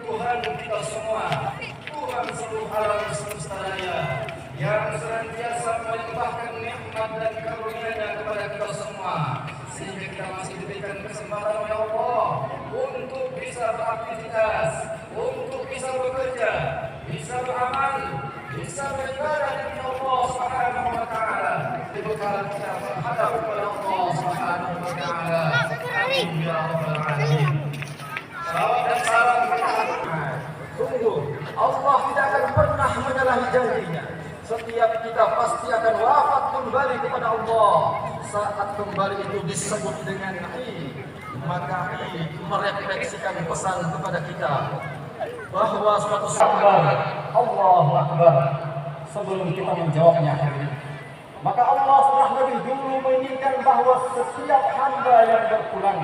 Tuhan kita semua, Tuhan seluruh alam semesta raya, yang senantiasa melimpahkan nikmat dan karunia-Nya kepada kita semua, sehingga kita masih diberikan kesempatan oleh Allah untuk bisa beraktivitas, untuk bisa bekerja, bisa beramal, bisa beribadah kepada Allah Subhanahu wa taala. Dibekal kita menghadap kepada Allah Subhanahu wa taala. Amin ya rabbal alamin. Salawat dan salam kepada sungguh Allah tidak akan pernah menyalahi janjinya. Setiap kita pasti akan wafat kembali kepada Allah. Saat kembali itu disebut dengan Id, maka Id merefleksikan pesan kepada kita bahwa suatu saat Allahu Akbar. Sebelum kita menjawabnya hari ini, maka Allah sudah lebih dulu menginginkan bahwa setiap hamba yang berpulang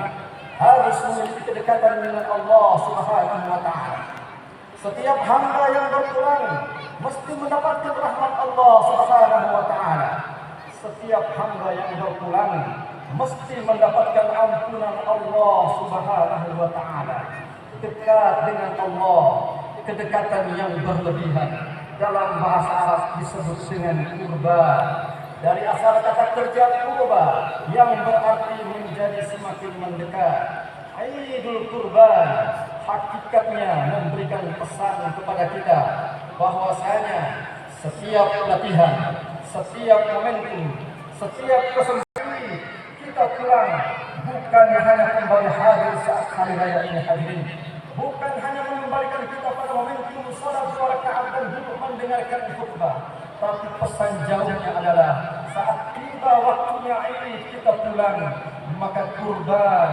harus memiliki kedekatan dengan Allah Subhanahu wa taala. Setiap hamba yang berpulang mesti mendapatkan rahmat Allah Subhanahu wa taala. Setiap hamba yang berpulang mesti mendapatkan ampunan Allah Subhanahu wa taala. Dekat dengan Allah, kedekatan yang berlebihan. Dalam bahasa Arab disebut dengan kurban. Dari asal kata kerja kurba yang berarti menjadi semakin mendekat. Idul Kurban hakikatnya memberikan pesan kepada kita bahwasanya setiap latihan, setiap momentum, setiap kesempatan kita pulang bukan hanya kembali hadir saat hari raya ini hadirin, bukan hanya mengembalikan kita pada momentum salat 2 rakaat dan duduk mendengarkan khutbah, tapi pesan jauhnya adalah saat tiba waktunya ini kita pulang, maka kurban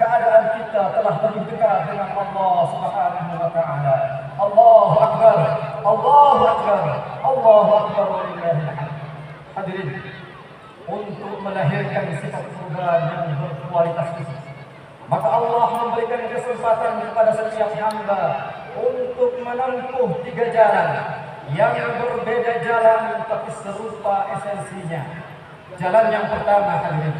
keadaan kita telah lebih dekat dengan Allah Subhanahu wa taala. Allahu Akbar, Allahu Akbar, Allahu Akbar walillahil hamd. Hadirin, untuk melahirkan sifat kurban yang berkualitas itu, maka Allah memberikan kesempatan kepada setiap hamba untuk menempuh 3 jalan yang berbeda jalan tapi serupa esensinya. Jalan yang pertama hadirin,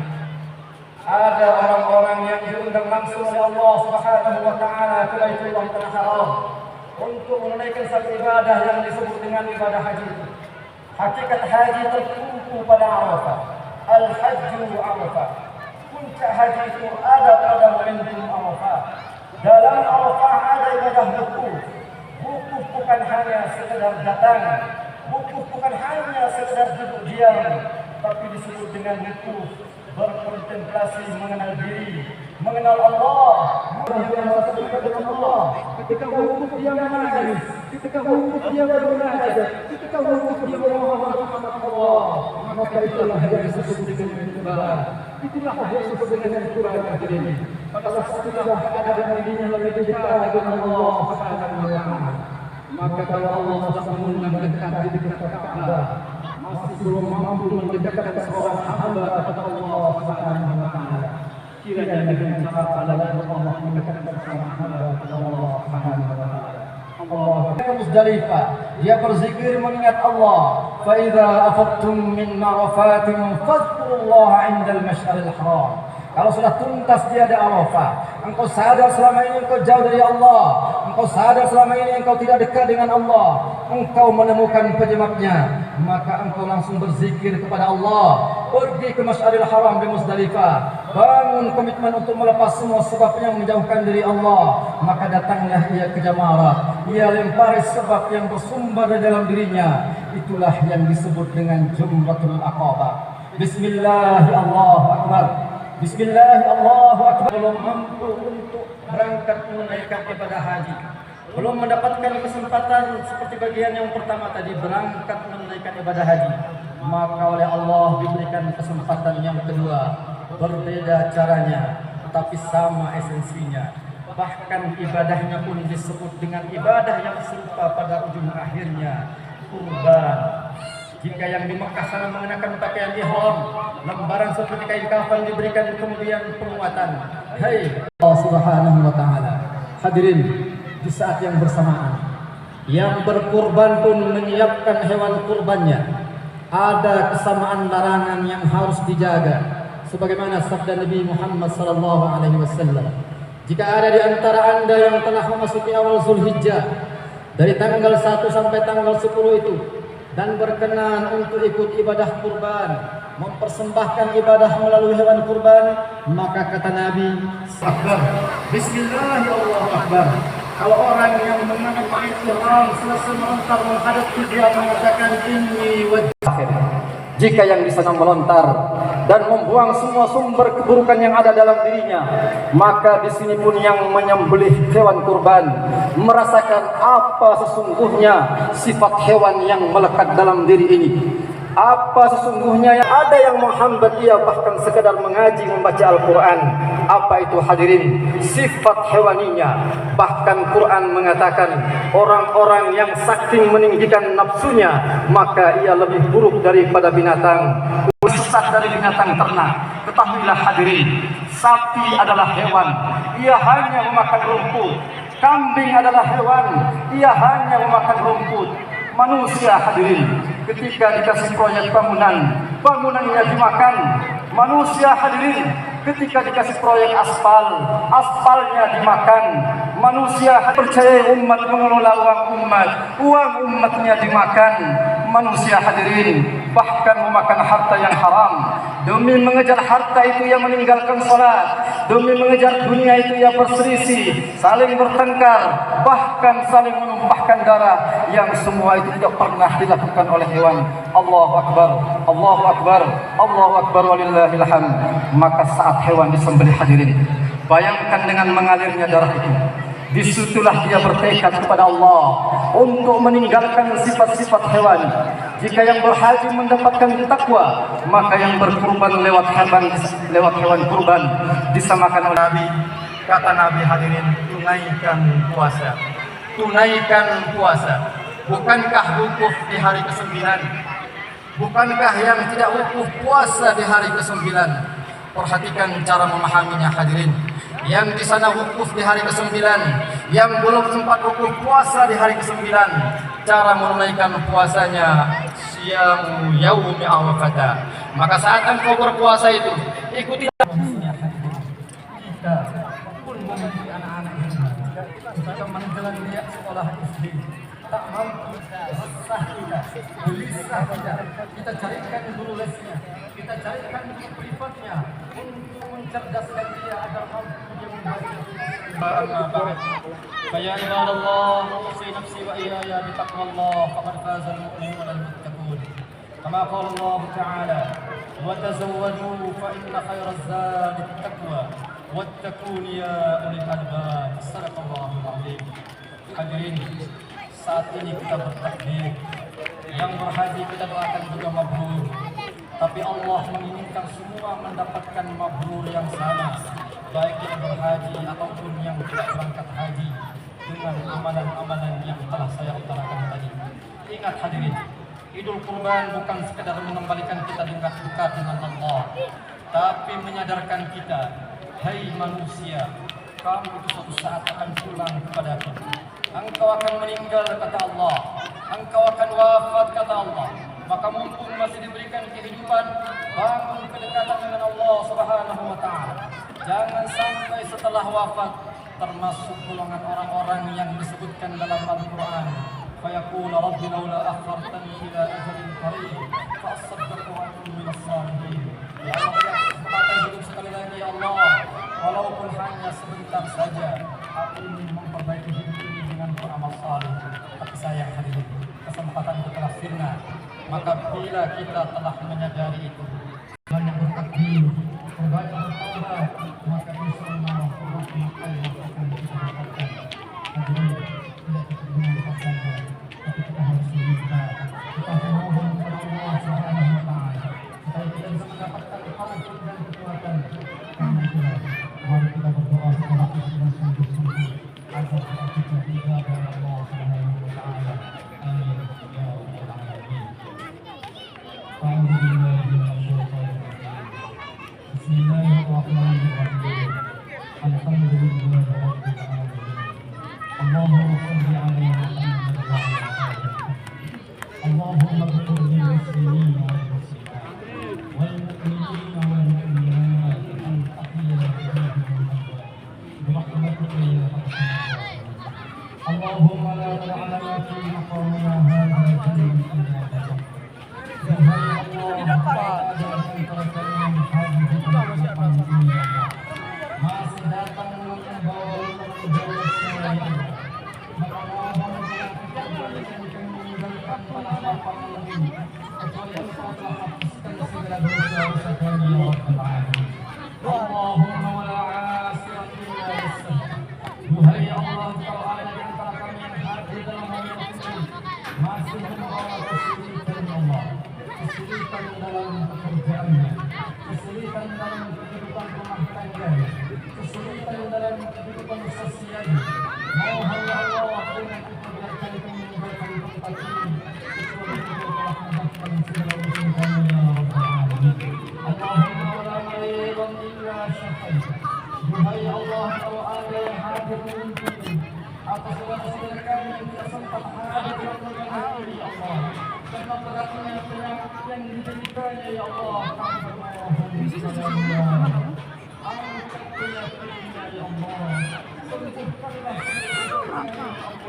ada orang-orang yang diundang langsung oleh Allah Subhanahu wa taala ke Baitullah Haram untuk menunaikan satu ibadah yang disebut dengan ibadah haji. Hakikat haji tertumpu pada Arafah. Al-Hajju Arafah. Puncak haji itu ada pada momentum Arafah. Dalam Arafah ada ibadah wukuf. Wukuf bukan hanya sekedar datang, wukuf bukan hanya sekedar duduk diam, tapi disebut dengan wukuf berkontemplasi mengenal diri, mengenal Allah, dengan Allah. Ketika wukuf dia menangis, ketika wukuf dia bermunajat, ketika wukuf dia memohon rahmat Allah, maka itulah yang disebut dengan kurban. Itulah yang disebut dengan kurban ini. Pada saat kita ada dengan dirinya lebih dekat dengan Allah Subhanahu wa taala, maka kalau Allah sudah mengundang dekat di dekat Ka'bah, masih belum mampu mendekatkan seorang hamba kepada Allah Subhanahu wa taala, kiranya dengan cara lain Allah mendekatkan seorang hamba kepada Allah Subhanahu wa taala. Allah Muzdalifah, dia berzikir mengingat Allah. Fa idza afattum min Arafatin fadhkurullaha 'indal masy'aril haram. Kalau sudah tuntas dia di Arafah, engkau sadar selama ini engkau jauh dari Allah, engkau sadar selama ini engkau tidak dekat dengan Allah, engkau menemukan penyebabnya, maka engkau langsung berzikir kepada Allah. Pergi ke Masy'aril Haram di Muzdalifah, bangun komitmen untuk melepas semua sebab yang menjauhkan dari Allah, maka datanglah ia ke Jamarat, ia lempari sebab yang bersumber di dalam dirinya. Itulah yang disebut dengan Jumratul Aqabah. Bismillah, Allahu Akbar. Bismillah, Allahu Akbar. Belum mampu untuk berangkat menunaikan ibadah haji, belum mendapatkan kesempatan seperti bagian yang pertama tadi, berangkat menunaikan ibadah haji, maka oleh Allah diberikan kesempatan yang kedua. Berbeda caranya, tapi sama esensinya. Bahkan ibadahnya pun disebut dengan ibadah yang serupa pada ujung akhirnya, kurban. Jika yang di Mekah sana mengenakan pakaian ihram, lembaran seperti kain kafan diberikan, kemudian penguatan. Hai Allah Subhanahu wa taala. Hadirin, di saat yang bersamaan, yang berkurban pun menyiapkan hewan kurbannya. Ada kesamaan larangan yang harus dijaga, sebagaimana sabda Nabi Muhammad sallallahu alaihi wasallam. Jika ada di antara Anda yang telah memasuki awal Zulhijjah dari tanggal 1 sampai tanggal 10 itu dan berkenan untuk ikut ibadah kurban, mempersembahkan ibadah melalui hewan kurban, maka kata Nabi, Akbar, Bismillah, Allahu Akbar. Kalau orang yang mengenai ihram selesai melontar menghadap kiblat mengatakan inni wajah. Jika yang di sana melontar dan membuang semua sumber keburukan yang ada dalam dirinya, maka di sini pun yang menyembelih hewan kurban merasakan apa sesungguhnya sifat hewan yang melekat dalam diri ini. Apa sesungguhnya yang ada yang menghambat ia bahkan sekadar mengaji membaca Al-Quran. Apa itu hadirin? Sifat hewaninya. Bahkan Quran mengatakan orang-orang yang saking meninggikan nafsunya maka ia lebih buruk daripada binatang, sesat dari binatang ternak. Ketahuilah hadirin, sapi adalah hewan, ia hanya memakan rumput. Kambing adalah hewan, ia hanya memakan rumput. Manusia hadirin, ketika dikasih proyek bangunannya dimakan. Manusia hadirin, ketika dikasih proyek aspalnya dimakan. Manusia percaya umat mengelola uang umatnya dimakan. Manusia hadirin bahkan memakan harta yang haram. Demi mengejar harta itu ia meninggalkan sholat. Demi mengejar dunia itu ia berselisih, saling bertengkar, bahkan saling menumpahkan darah, yang semua itu tidak pernah dilakukan oleh hewan. Allahu Akbar, Allahu Akbar, Allahu Akbar walillahil hamd. Maka saat hewan disembelih hadirin, bayangkan dengan mengalirnya darah itu, disitulah dia bertekad kepada Allah untuk meninggalkan sifat-sifat hewan. Jika yang berhaji mendapatkan takwa, maka yang berkurban lewat hewan kurban disamakan oleh Nabi. Kata Nabi hadirin, tunaikan puasa. Tunaikan puasa. Bukankah wukuf di hari ke-9? Bukankah yang tidak wukuf puasa di hari ke-9? Perhatikan cara memahaminya hadirin. Yang di sana wukuf di hari ke-9, yang belum sempat wukuf puasa di hari ke-9, cara menunaikan puasanya siyamu yaumi Arafah. Maka saat engkau berpuasa itu, ikutilah kita pun memiliki anak-anak ini. Kita menjelang dia sekolah SD, tak mampu resah kita, gelisah kita carikan guru lesnya, kita carikan guru privatnya untuk mencerdaskan dia agar mampu dia membaca. Amma ba'd, fa ya ibadallah, usi nafsi wa iyaya bi taqwallah, faqad faza al-mu'minun al-muttaqun. Kama qala Allah Ta'ala, wa tazawwadu fa inna khayra az-zadi at-taqwa wattaqun ya ulil albab. Sadaqallahul azim. Hadirin, saat ini kita bertakbir, yang berhaji kita doakan juga mabrur. Tapi Allah menginginkan semua mendapatkan mabrur yang sama, baik yang berhaji ataupun yang tidak berangkat haji, dengan amalan-amalan yang telah saya utarakan tadi. Ingat hadirin, Idul Kurban bukan sekedar mengembalikan kita dekat dengan Allah, tapi menyadarkan kita, hai manusia, kamu itu suatu saat akan pulang kepadaku. Engkau akan meninggal kata Allah, engkau akan wafat kata Allah. Maka mumpung masih diberikan kehidupan, bangun kedekatan dengan Allah Subhanahu wa Ta'ala. Jangan sampai setelah wafat termasuk golongan orang-orang yang disebutkan dalam Al-Quran, fayaqulu rabbi laula akhartani ila ajalin qarib fa asaddaqu wa akun minas salihin. Ya Allah, beri kesempatan hidup sekali lagi ya Allah, walaupun hanya sebentar saja. Aku ingin memperbaiki hidup ini dengan beramal saleh. Tapi sayang hadirin, kesempatan itu telah sirna. Maka bila kita telah menyadari itu, banyak bertakbir, banyak bertaubat, maka insyaallah rahmat Allah akan kita dapatkan. Hadirin, tidak cukup dengan kita saja, tapi kita harus meminta, kita memohon kepada Allah Subhanahu wa Ta'ala supaya kita bisa mendapatkan taufik dan kekuatan. Karena itulah, mari kita berdoa secara ikhlas dan sungguh-sungguh agar kita bisa kepada Allah Subhanahu wa Ta'ala. Amin ya rabbal alamin. أعوذ بالله من الشيطان الرجيم. بسم الله الرحمن الرحيم. الحمد لله رب العالمين. اللهم صل على محمد وعلى آله. اللهم اغفر للمسلمين والمسلمات والمؤمنين والمؤمنات الأحياء منهم والأموات اللهم لا تدعنا في مقامنا هذا ذنبا إلا غفرته. Ya Allah, masih datang membawa jauh saya. Maka mohon jangan meninggalkan para lapang lagi. Kecuali Engkau telah hapuskan segala dosa-dosa kami ya Rabbal Alamin. Allahumma wa la asira illa yasir. Duhai Allah, Engkau ada di antara kami yang hadir dalam hari ini masih membawa kesulitan Allah. Kesulitan dalam pekerjaannya, kesulitan dalam kehidupan rumah tangganya, kesulitan dalam kehidupan sosialnya. Mohon ya Allah, dengan kebijakan meninggalkan tempat ini, kecuali Engkau telah menghapuskan segala dosa kami ya Rabbal Alamin. Allahumma wa la maridun illa syafaita. Duhai Allah, kalau ada yang hadir memimpin atas saudara-saudara kami yang tidak sempat hadir dalam majelis ini ya Allah, karena beratnya penyakit yang dideritanya ya Allah, kami mohon kepada-Nya, angkat penyakitnya ya Allah, sembuhkanlah penyakitnya ya Allah,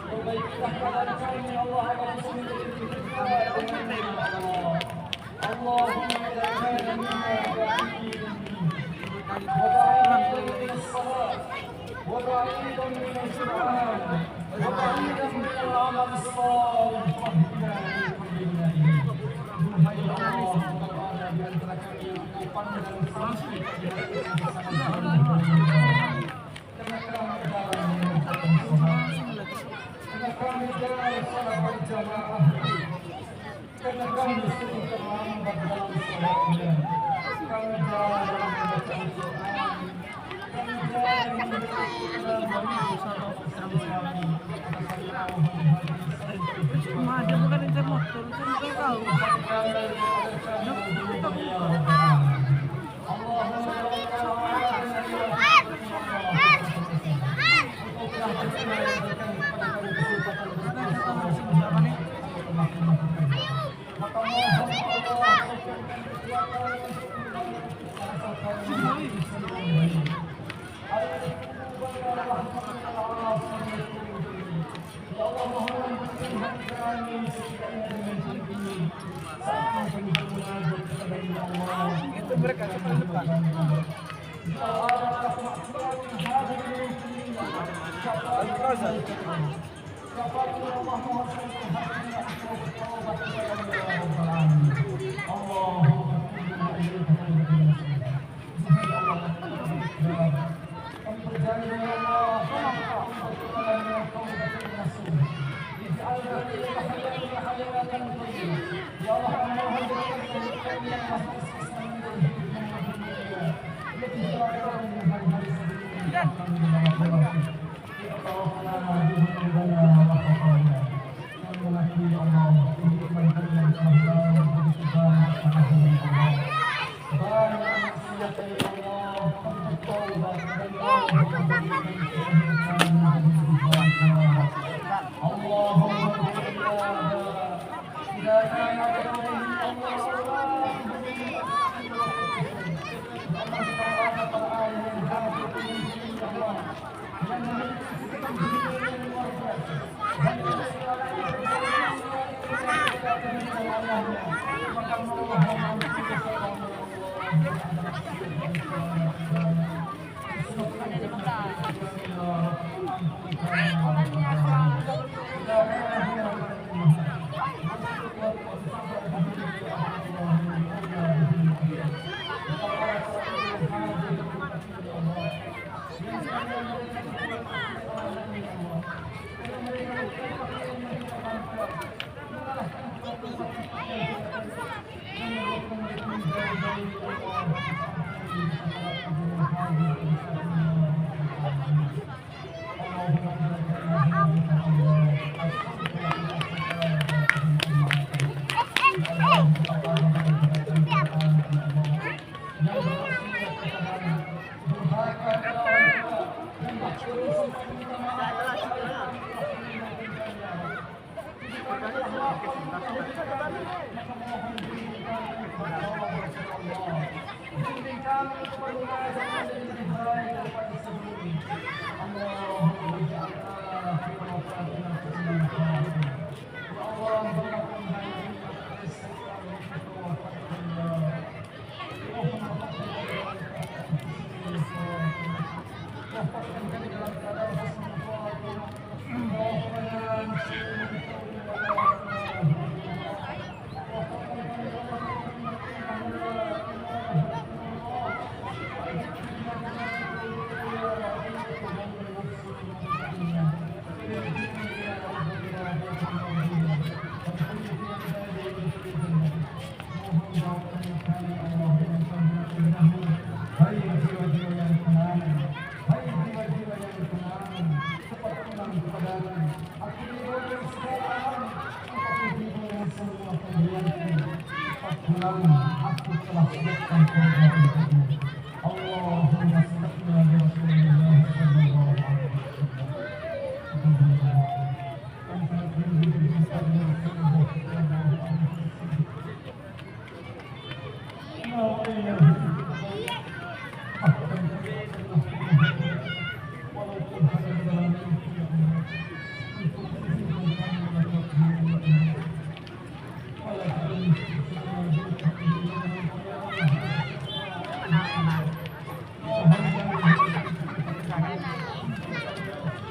perbaikilah keadaan kami ya Allah, agar Allahumma ja'alna minna ba'idan وبعيدا من الصلاة وبعيدا من القرآن وبعيدا من العمل الصالح واهدنا لكل النعيم. Duhai Allah, berada di antara kami yang Kau pandang sampai karena kami dalam mengerjakan sholat, karena kami dalam sholat berjamaah, karena kami sering terlambat dalam sholatnya, kami dalam membaca Al-Quran, kami dalam membaca Al-Quran bersama kami. Ada bukan intermotor, kan tahu. Itu mereka depan.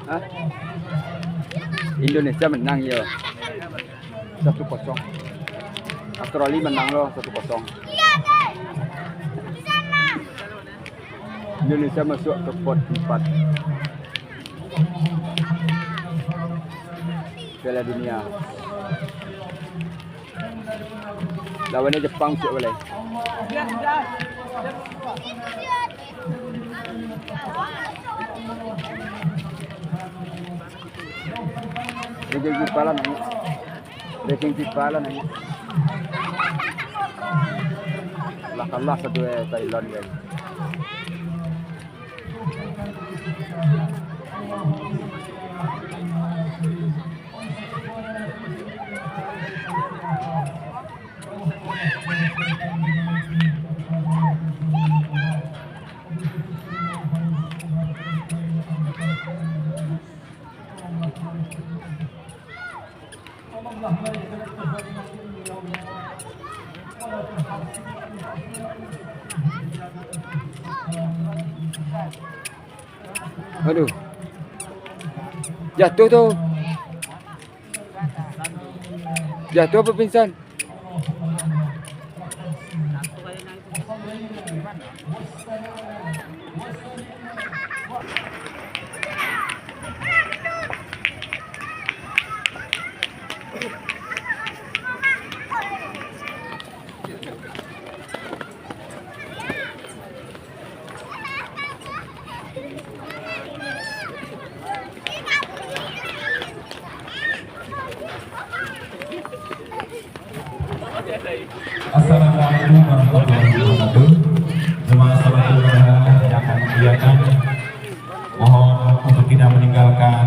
Hah? Indonesia menang ya 1-0. Australia menang loh 1-0. Indonesia masuk ke pot 4 Piala Dunia. Lawannya Jepang sih boleh. Ranking FIFA lah nanya. Ranking FIFA lah nanya. Lah kalah satu Thailand guys. Aduh, jatuh tuh, jatuh apa pingsan? Assalamualaikum warahmatullahi wabarakatuh. Jemaah salat ibadah yang kami muliakan, mohon untuk tidak meninggalkan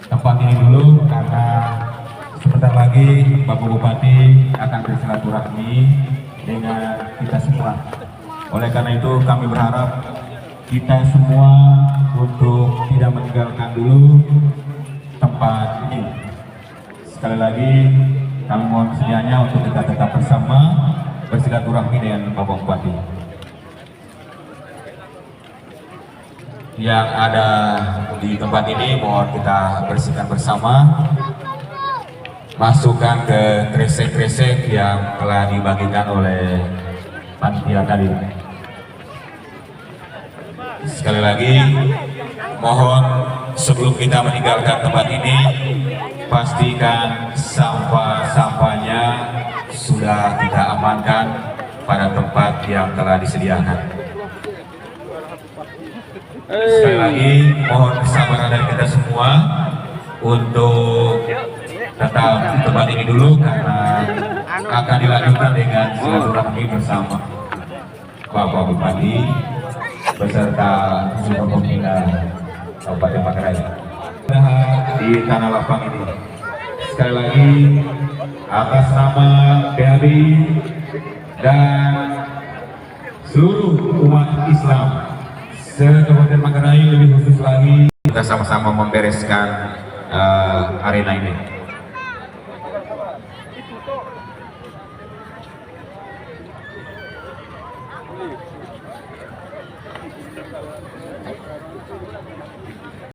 tempat ini dulu karena sebentar lagi Bapak Bupati akan bersilaturahmi dengan kita semua. Oleh karena itu kami berharap kita semua untuk tidak meninggalkan dulu tempat ini. Sekali lagi kami mohon sedianya untuk kita tetap bersama bersilaturahmi dengan Bapak Bupati. Yang ada di tempat ini mohon kita bersihkan bersama, masukkan ke kresek-kresek yang telah dibagikan oleh panitia tadi. Sekali lagi mohon sebelum kita meninggalkan tempat ini, pastikan sampah-sampahnya sudah kita amankan pada tempat yang telah disediakan. Sekali lagi mohon kesabaran dari kita semua untuk tetap di tempat ini dulu karena akan dilanjutkan dengan silaturahmi bersama Bapak Bupati beserta seluruh pemuda Kabupaten Manggarai di tanah lapang ini. sekali lagi atas nama PAB dan seluruh umat Islam se-Kabupaten Manggarai, lebih khusus lagi kita sama-sama membereskan arena ini.